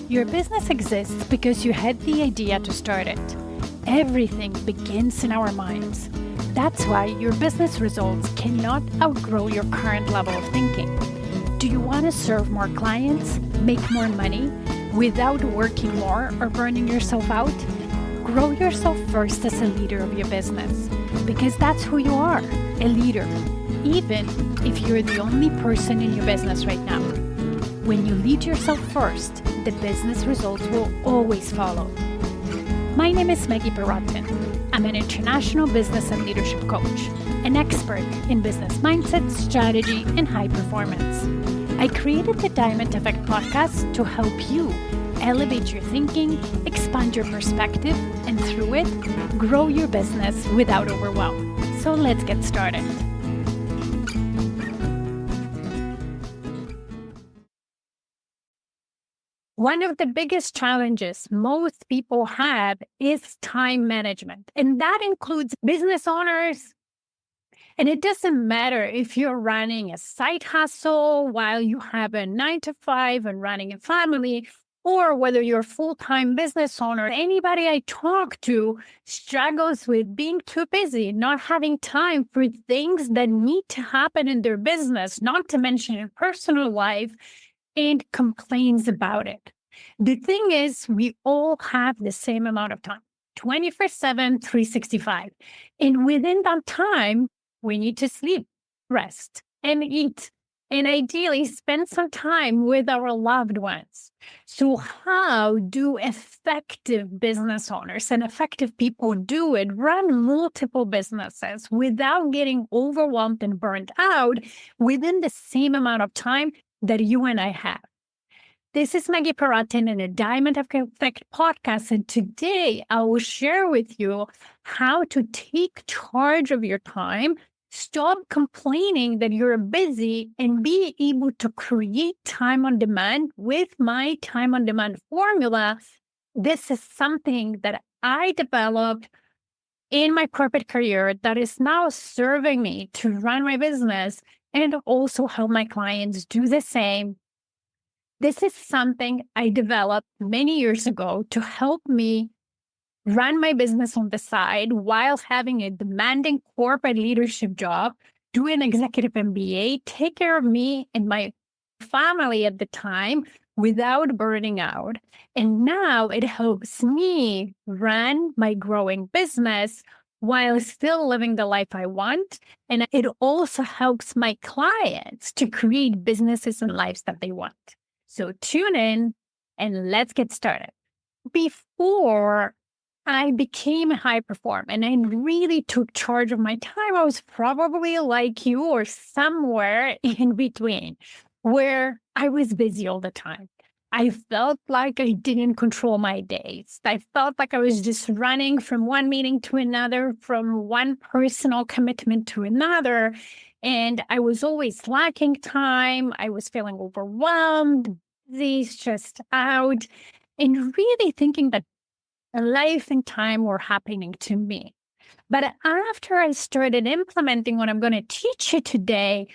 Your business exists because you had the idea to start it. Everything begins in our minds. That's why your business results cannot outgrow your current level of thinking. Do you want to serve more clients, make more money, without working more or burning yourself out? Grow yourself first as a leader of your business, because that's who you are, a leader, even if you're the only person in your business right now. When you lead yourself first, the business results will always follow. My name is Maggie Perotin. I'm an international business and leadership coach, an expert in business mindset, strategy, and high performance. I created the Diamond Effect podcast to help you elevate your thinking, expand your perspective, and through it, grow your business without overwhelm. So let's get started. One of the biggest challenges most people have is time management, and that includes business owners. And it doesn't matter if you're running a side hustle while you have a 9 to 5 and running a family, or whether you're a full-time business owner. Anybody I talk to struggles with being too busy, not having time for things that need to happen in their business, not to mention in personal life, and complains about it. The thing is, we all have the same amount of time, 24/7, 365. And within that time, we need to sleep, rest, and eat, and ideally spend some time with our loved ones. So how do effective business owners and effective people do it, run multiple businesses without getting overwhelmed and burned out within the same amount of time that you and I have? This is Maggie Perotin in a Diamond Effect podcast, and today I will share with you how to take charge of your time, stop complaining that you're busy, and be able to create time on demand with my time on demand formula. This is something that I developed in my corporate career that is now serving me to run my business and also help my clients do the same. This is something I developed many years ago to help me run my business on the side while having a demanding corporate leadership job, do an executive MBA, take care of me and my family at the time without burning out. And now it helps me run my growing business while still living the life I want. And it also helps my clients to create businesses and lives that they want. So tune in and let's get started. Before I became a high performer and I really took charge of my time, I was probably like you or somewhere in between where I was busy all the time. I felt like I didn't control my days. I felt like I was just running from one meeting to another, from one personal commitment to another. And I was always lacking time. I was feeling overwhelmed, busy, stressed out, and really thinking that life and time were happening to me. But after I started implementing what I'm going to teach you today,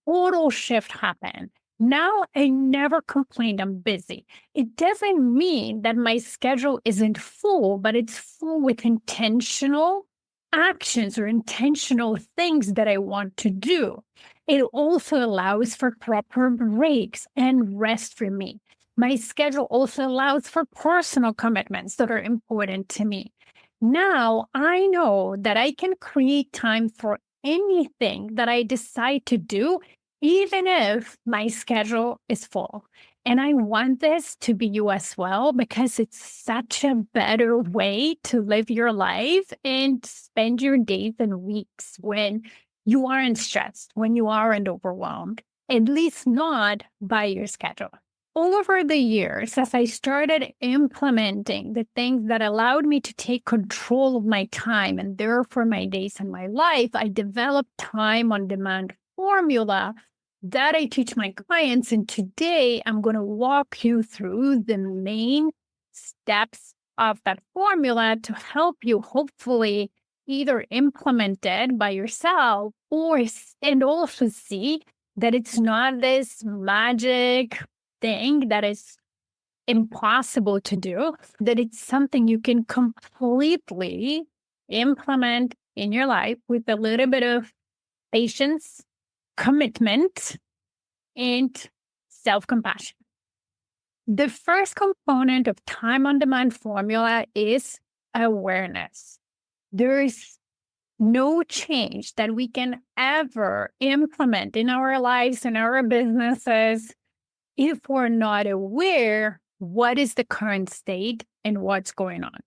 total shift happened. Now I never complained I'm busy. It doesn't mean that my schedule isn't full, but it's full with intentional actions or intentional things that I want to do. It also allows for proper breaks and rest for me. My schedule also allows for personal commitments that are important to me. Now I know that I can create time for anything that I decide to do, even if my schedule is full. And I want this to be you as well, because it's such a better way to live your life and spend your days and weeks when you aren't stressed, when you aren't overwhelmed, at least not by your schedule. Over the years, as I started implementing the things that allowed me to take control of my time and therefore my days and my life, I developed time on demand formula that I teach my clients. And today I'm going to walk you through the main steps of that formula to help you hopefully either implement it by yourself and also see that it's not this magic thing that is impossible to do, that it's something you can completely implement in your life with a little bit of patience, commitment, and self-compassion. The first component of time on demand formula is awareness. There is no change that we can ever implement in our lives and our businesses if we're not aware what is the current state and what's going on.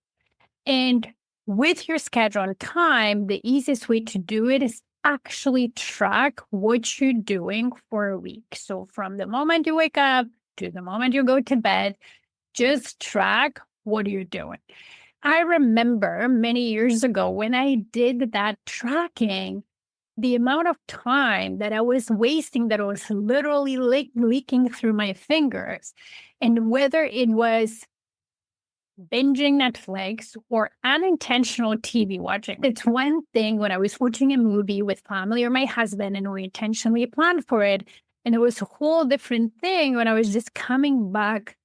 And with your schedule and time, the easiest way to do it is actually track what you're doing for a week. So from the moment you wake up to the moment you go to bed, just track what you're doing. I remember many years ago when I did that tracking, the amount of time that I was wasting, that was literally leaking through my fingers. And whether it was binging Netflix or unintentional TV watching. It's one thing when I was watching a movie with family or my husband and we intentionally planned for it. And it was a whole different thing when I was just coming back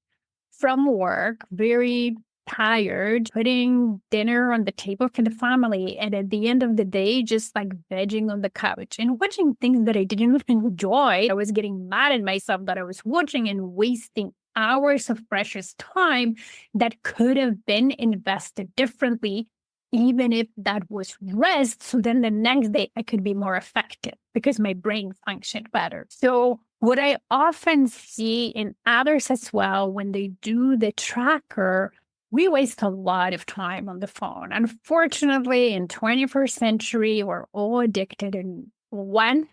from work, very tired, putting dinner on the table for the family. And at the end of the day, just like vegging on the couch and watching things that I didn't enjoy. I was getting mad at myself that I was watching and wasting hours of precious time that could have been invested differently, even if that was rest. So then the next day I could be more effective because my brain functioned better. So what I often see in others as well, when they do the tracker, we waste a lot of time on the phone. Unfortunately, in 21st century, we're all addicted in one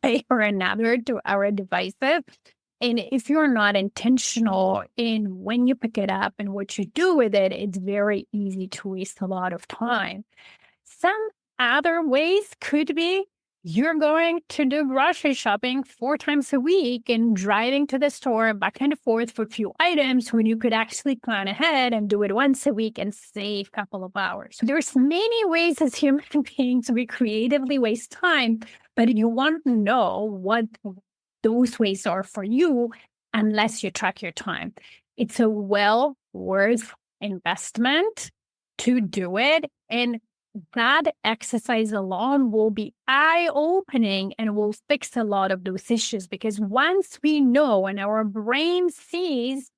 way or another to our devices. And if you're not intentional in when you pick it up and what you do with it, it's very easy to waste a lot of time. Some other ways could be you're going to do grocery shopping 4 times a week and driving to the store back and forth for a few items when you could actually plan ahead and do it once a week and save a couple of hours. There's many ways as human beings we creatively waste time, but you want to know what those ways are for you unless you track your time. It's a well worth investment to do it. And that exercise alone will be eye-opening and will fix a lot of those issues, because once we know and our brain sees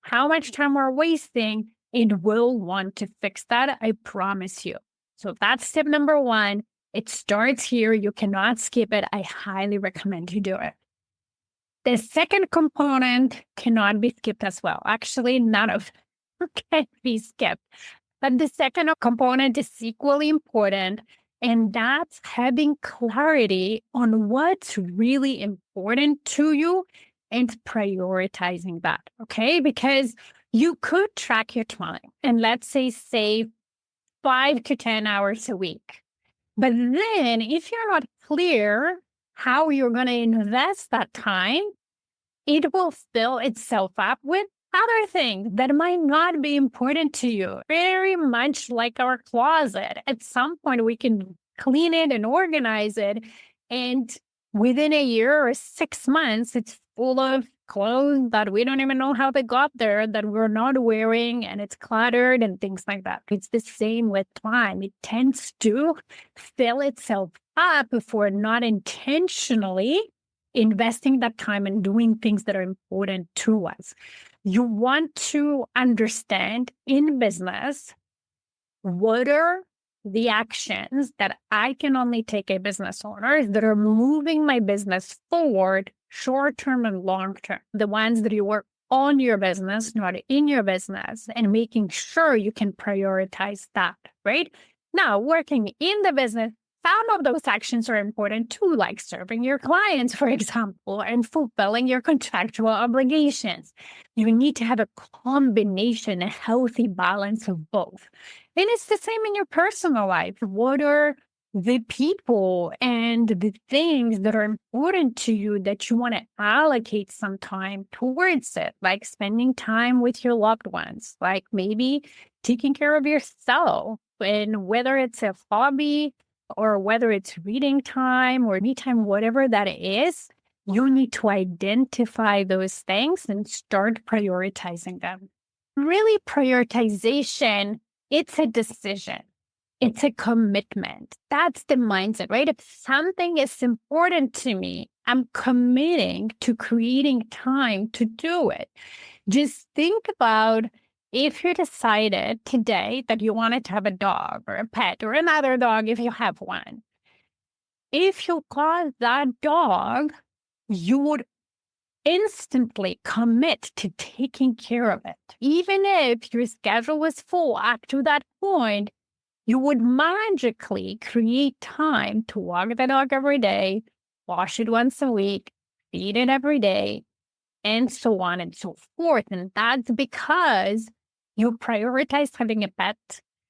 how much time we're wasting, it will want to fix that. I promise you. So that's tip number 1. It starts here. You cannot skip it. I highly recommend you do it. The second component cannot be skipped as well. Actually, none of them can be skipped. But the second component is equally important, and that's having clarity on what's really important to you and prioritizing that, okay? Because you could track your time and let's say save 5 to 10 hours a week. But then if you're not clear how you're going to invest that time, it will fill itself up with other things that might not be important to you. Very much like our closet. At some point, we can clean it and organize it. And within a year or 6 months, it's full of clothes that we don't even know how they got there, that we're not wearing, and it's cluttered and things like that. It's the same with time. It tends to fill itself up if we're not intentionally investing that time and doing things that are important to us. You want to understand in business, what are the actions that I can only take a business owner that are moving my business forward, short-term and long-term, the ones that you work on your business, not in your business, and making sure you can prioritize that, right? Now, working in the business, some of those actions are important too, like serving your clients, for example, and fulfilling your contractual obligations. You need to have a combination, a healthy balance of both. And it's the same in your personal life. What are the people and the things that are important to you that you want to allocate some time towards it, like spending time with your loved ones, like maybe taking care of yourself, and whether it's a hobby or whether it's reading time or me time, whatever that is, You need to identify those things and start prioritizing them. Really, prioritization, it's a decision. It's a commitment. That's the mindset, right? If something is important to me, I'm committing to creating time to do it. Just think about if you decided today that you wanted to have a dog or a pet or another dog if you have one. If you got that dog, you would instantly commit to taking care of it. Even if your schedule was full up to that point, you would magically create time to walk the dog every day, wash it once a week, feed it every day, and so on and so forth. And that's because you prioritized having a pet.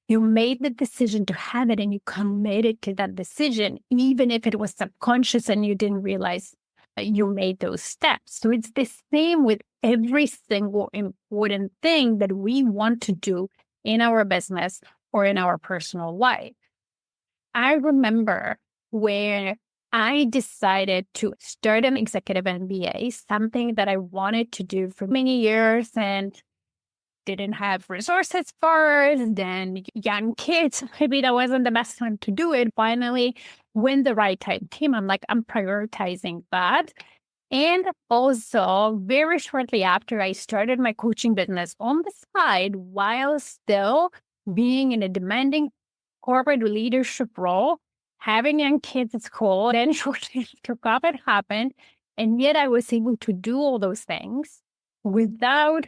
You made the decision to have it and you committed to that decision, even if it was subconscious and you didn't realize you made those steps. So it's the same with every single important thing that we want to do in our business or in our personal life. I remember where I decided to start an executive MBA, something that I wanted to do for many years and didn't have resources first, then young kids, maybe that wasn't the best time to do it. Finally, when the right time came, I'm prioritizing that. And also, very shortly after, I started my coaching business on the side while still being in a demanding corporate leadership role, having young kids at school. Then shortly after COVID happened, and yet I was able to do all those things without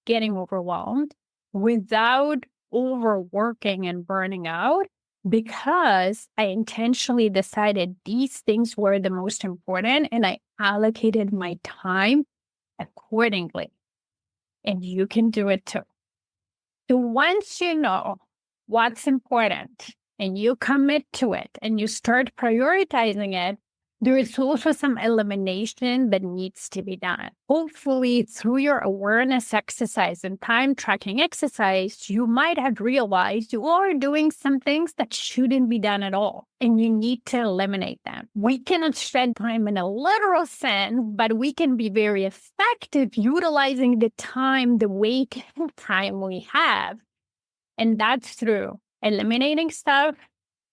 getting overwhelmed, without overworking and burning out, because I intentionally decided these things were the most important and I allocated my time accordingly. And you can do it too. So once you know what's important and you commit to it and you start prioritizing it, there is also some elimination that needs to be done. Hopefully, through your awareness exercise and time tracking exercise, you might have realized you are doing some things that shouldn't be done at all, and you need to eliminate them. We cannot spend time in a literal sense, but we can be very effective utilizing the time, the wake time we have. And that's through eliminating stuff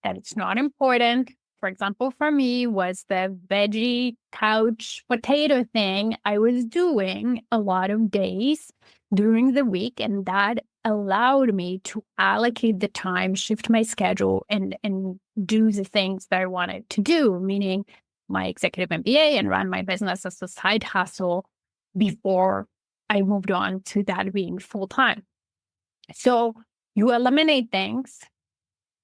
that it's not important. For example, for me was the veggie couch potato thing I was doing a lot of days during the week. And that allowed me to allocate the time, shift my schedule, and do the things that I wanted to do, meaning my executive MBA and run my business as a side hustle before I moved on to that being full time. So you eliminate things.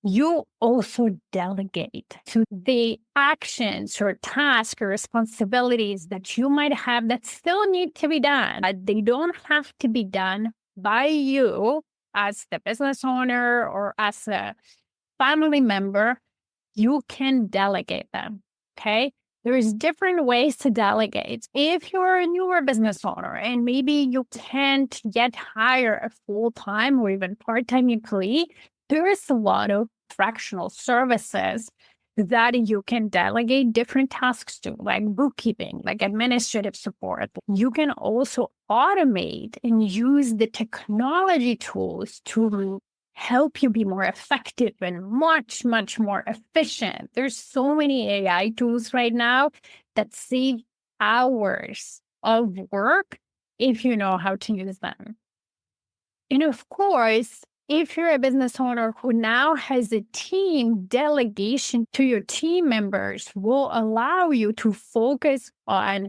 You also delegate to the actions or tasks or responsibilities that you might have that still need to be done. They don't have to be done by you as the business owner or as a family member. You can delegate them, okay? There's different ways to delegate. If you're a newer business owner and maybe you can't yet hire a full-time or even part-time employee, there is a lot of fractional services that you can delegate different tasks to, like bookkeeping, like administrative support. You can also automate and use the technology tools to help you be more effective and much, much more efficient. There's so many AI tools right now that save hours of work if you know how to use them. And of course, if you're a business owner who now has a team, delegation to your team members will allow you to focus on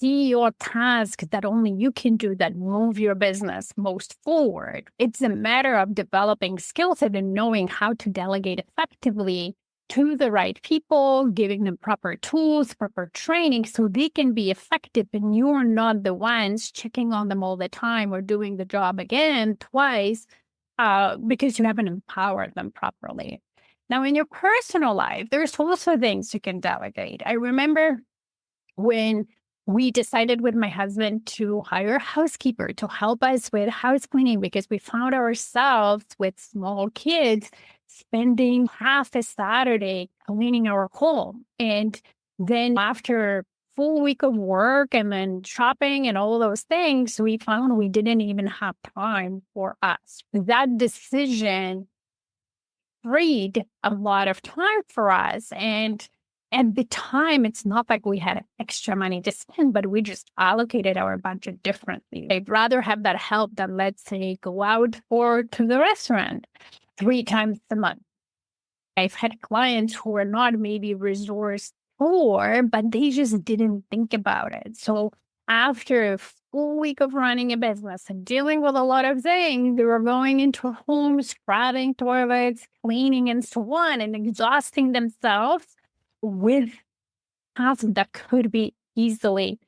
CEO tasks that only you can do that move your business most forward. It's a matter of developing skill set and knowing how to delegate effectively to the right people, giving them proper tools, proper training so they can be effective and you're not the ones checking on them all the time or doing the job again twice because you haven't empowered them properly. Now, in your personal life, there's also things you can delegate. I remember when we decided with my husband to hire a housekeeper to help us with house cleaning because we found ourselves with small kids spending half a Saturday cleaning our home. And then after full week of work and then shopping and all those things, we found we didn't even have time for us. That decision freed a lot of time for us. And at the time, it's not like we had extra money to spend, but we just allocated our budget differently. I'd rather have that help than, let's say, go out or to the restaurant 3 times a month. I've had clients who were not maybe resource poor, but they just didn't think about it. So after a full week of running a business and dealing with a lot of things, they were going into homes, scrubbing toilets, cleaning and so on, and exhausting themselves with tasks that could be easily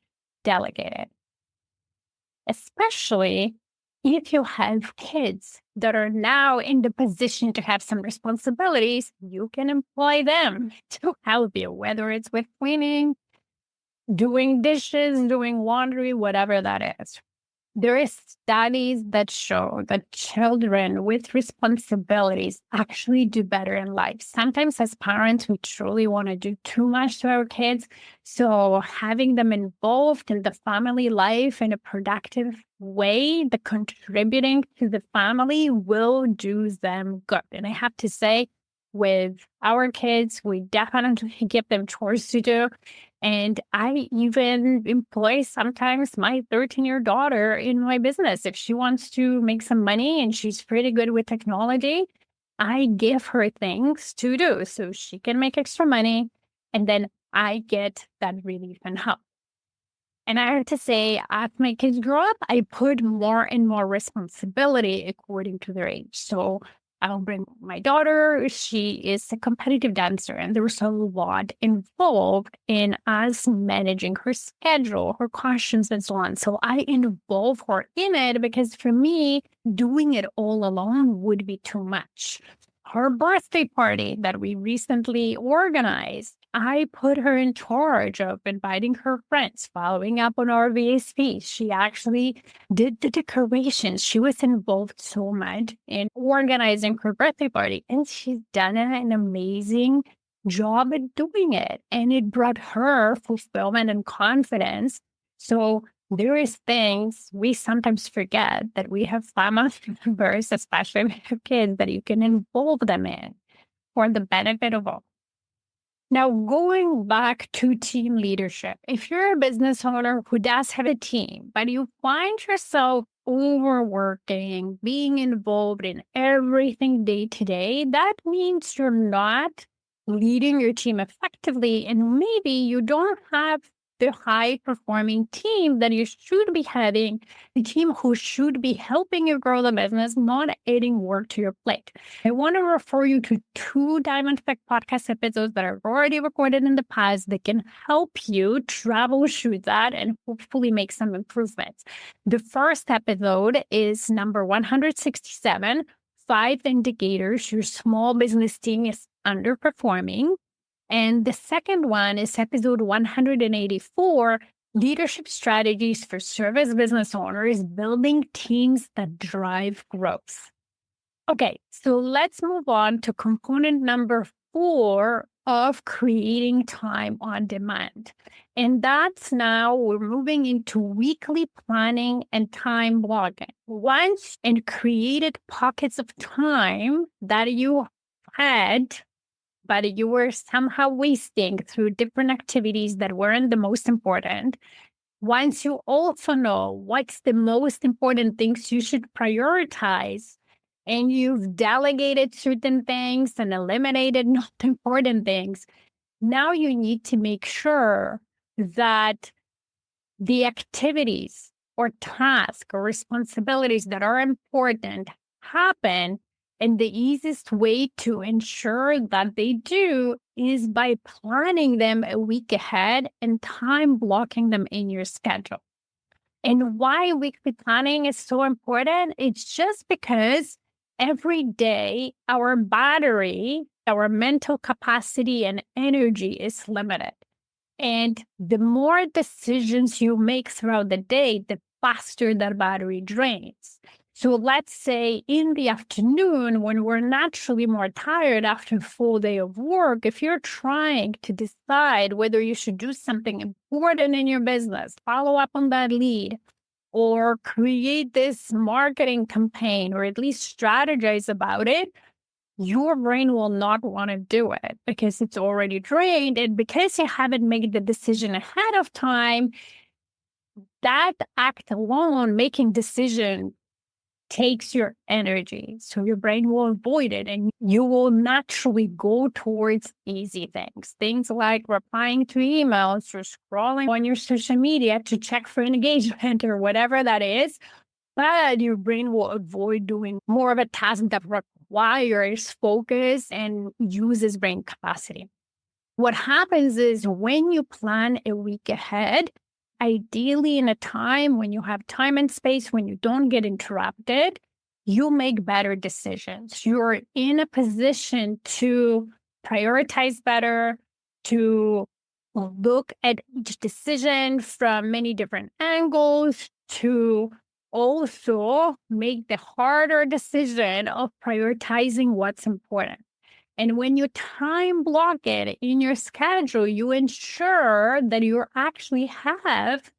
delegated. Especially if you have kids that are now in the position to have some responsibilities, you can employ them to help you, whether it's with cleaning, doing dishes, doing laundry, whatever that is. There are studies that show that children with responsibilities actually do better in life. Sometimes as parents, we truly want to do too much to our kids. So having them involved in the family life in a productive way, the contributing to the family will do them good. And I have to say, with our kids, we definitely give them chores to do. And I even employ sometimes my 13-year daughter in my business. If she wants to make some money and she's pretty good with technology, I give her things to do so she can make extra money. And then I get that relief and help. And I have to say, as my kids grow up, I put more and more responsibility according to their age. So I'll bring my daughter. She is a competitive dancer, and there's a lot involved in us managing her schedule, her questions, and so on. So I involve her in it because for me, doing it all alone would be too much. Her birthday party that we recently organized, I put her in charge of inviting her friends, following up on our VSPs. She actually did the decorations. She was involved so much in organizing her birthday party, and she's done an amazing job at doing it. And it brought her fulfillment and confidence. So there is things we sometimes forget that we have family members, especially if we have kids, that you can involve them in for the benefit of all. Now, going back to team leadership, if you're a business owner who does have a team, but you find yourself overworking, being involved in everything day to day, that means you're not leading your team effectively. And maybe you don't have the high-performing team that you should be having, the team who should be helping you grow the business, not adding work to your plate. I want to refer you to 2 Diamond Effect podcast episodes that are already recorded in the past that can help you troubleshoot that and hopefully make some improvements. The first episode is number 167, 5 indicators your small business team is underperforming. And the second one is episode 184, Leadership Strategies for Service Business Owners, Building Teams that Drive Growth. Okay, so let's move on to component number 4 of creating time on demand. And that's now we're moving into weekly planning and time blocking. Once and created pockets of time that you had, but you were somehow wasting through different activities that weren't the most important. Once you also know what's the most important things you should prioritize, and you've delegated certain things and eliminated not important things, now you need to make sure that the activities or tasks or responsibilities that are important happen. And the easiest way to ensure that they do is by planning them a week ahead and time blocking them in your schedule. And why weekly planning is so important? It's just because every day our battery, our mental capacity and energy is limited. And the more decisions you make throughout the day, the faster that battery drains. So let's say in the afternoon, when we're naturally more tired after a full day of work, if you're trying to decide whether you should do something important in your business, follow up on that lead, or create this marketing campaign, or at least strategize about it, your brain will not want to do it because it's already drained. And because you haven't made the decision ahead of time, that act alone, making decision, takes your energy. So your brain will avoid it and you will naturally go towards easy things. Things like replying to emails or scrolling on your social media to check for engagement or whatever that is. But your brain will avoid doing more of a task that requires focus and uses brain capacity. What happens is when you plan a week ahead, ideally in a time when you have time and space, when you don't get interrupted, you make better decisions. You're in a position to prioritize better, to look at each decision from many different angles, to also make the harder decision of prioritizing what's important. And when you time block it in your schedule, you ensure that you actually have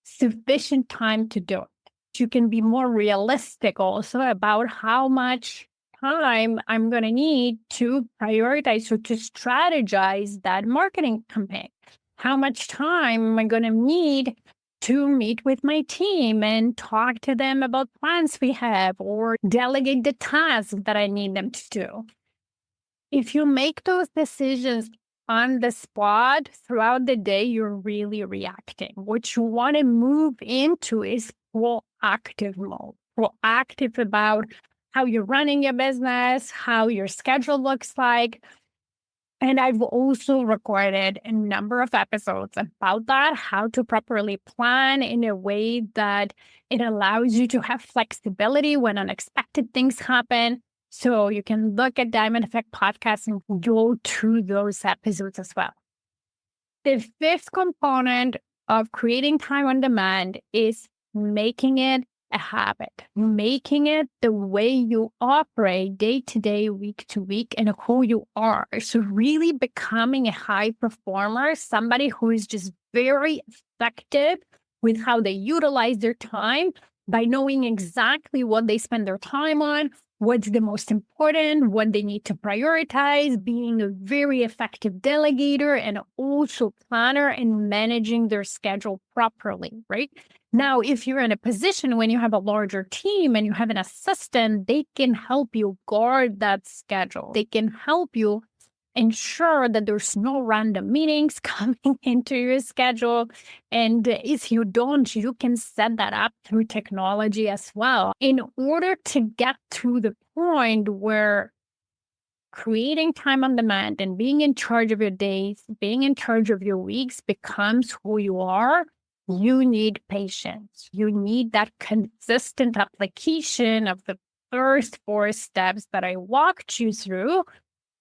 sufficient time to do it. You can be more realistic also about how much time I'm going to need to prioritize or to strategize that marketing campaign. How much time am I going to need to meet with my team and talk to them about plans we have or delegate the tasks that I need them to do. If you make those decisions on the spot throughout the day, you're really reacting. What you want to move into is proactive mode, proactive about how you're running your business, how your schedule looks like. And I've also recorded a number of episodes about that, how to properly plan in a way that it allows you to have flexibility when unexpected things happen. So you can look at Diamond Effect Podcast and go through those episodes as well. The fifth component of creating time on demand is making it a habit, making it the way you operate day to day, week to week, and who you are. So really becoming a high performer, somebody who is just very effective with how they utilize their time by knowing exactly what they spend their time on, what's the most important, what they need to prioritize, being a very effective delegator and also planner and managing their schedule properly, right? Now, if you're in a position when you have a larger team and you have an assistant, they can help you guard that schedule. They can help you ensure that there's no random meetings coming into your schedule. And if you don't, you can set that up through technology as well in order to get to the point where creating time on demand and being in charge of your days, being in charge of your weeks becomes who you are. You need patience. You need that consistent application of the first 4 steps that I walked you through,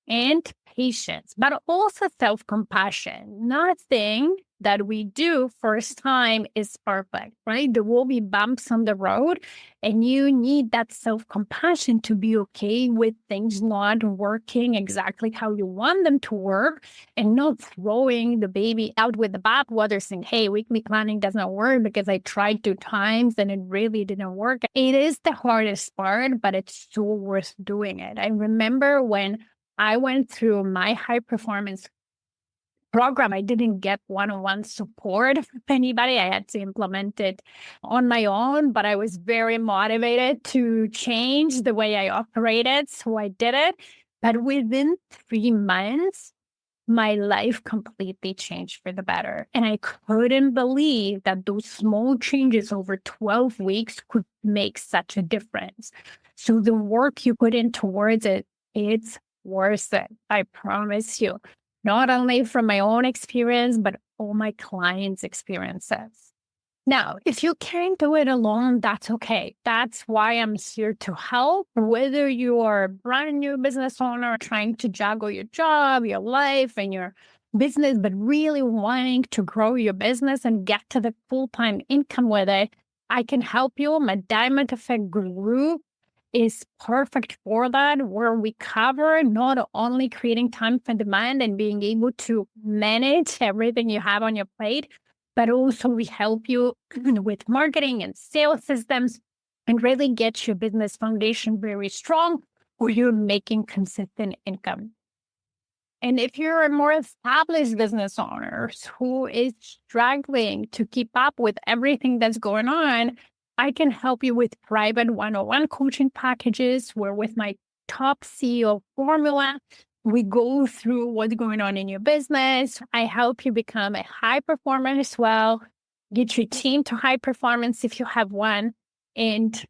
and patience, but also self-compassion. Nothing that we do first time is perfect, right? There will be bumps on the road, and you need that self-compassion to be okay with things not working exactly how you want them to work and not throwing the baby out with the bathwater saying, hey, weekly planning doesn't work because I tried 2 times and it really didn't work. It is the hardest part, but it's so worth doing it. I remember when I went through my high performance program, I didn't get one-on-one support from anybody. I had to implement it on my own, but I was very motivated to change the way I operated. So I did it. But within 3 months, my life completely changed for the better. And I couldn't believe that those small changes over 12 weeks could make such a difference. So the work you put in towards it, it's worth it. I promise you, not only from my own experience, but all my clients' experiences. Now, if you can't do it alone, that's okay. That's why I'm here to help. Whether you are a brand new business owner trying to juggle your job, your life, and your business, but really wanting to grow your business and get to the full-time income with it, I can help you. My Diamond Effect group is perfect for that, where we cover not only creating time for demand and being able to manage everything you have on your plate, but also we help you with marketing and sales systems and really get your business foundation very strong, where you're making consistent income. And if you're a more established business owner who is struggling to keep up with everything that's going on, I can help you with private one-on-one coaching packages where with my top CEO formula, we go through what's going on in your business. I help you become a high performer as well, get your team to high performance if you have one, and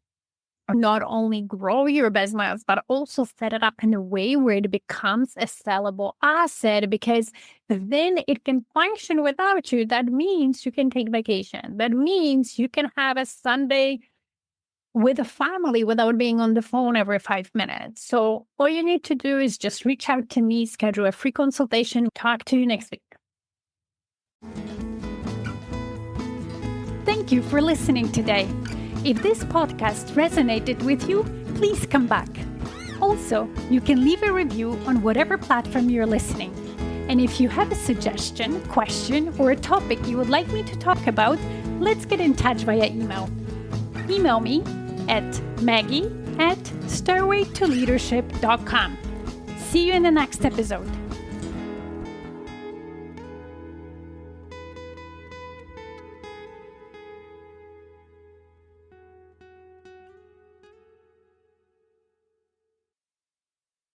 not only grow your business, but also set it up in a way where it becomes a sellable asset, because then it can function without you. That means you can take vacation. That means you can have a Sunday with a family without being on the phone every 5 minutes. So all you need to do is just reach out to me, schedule a free consultation. Talk to you next week. Thank you for listening today. If this podcast resonated with you, please come back. Also, you can leave a review on whatever platform you're listening. And if you have a suggestion, question, or a topic you would like me to talk about, let's get in touch via email. Email me at maggie@stairwaytoleadership.com. See you in the next episode.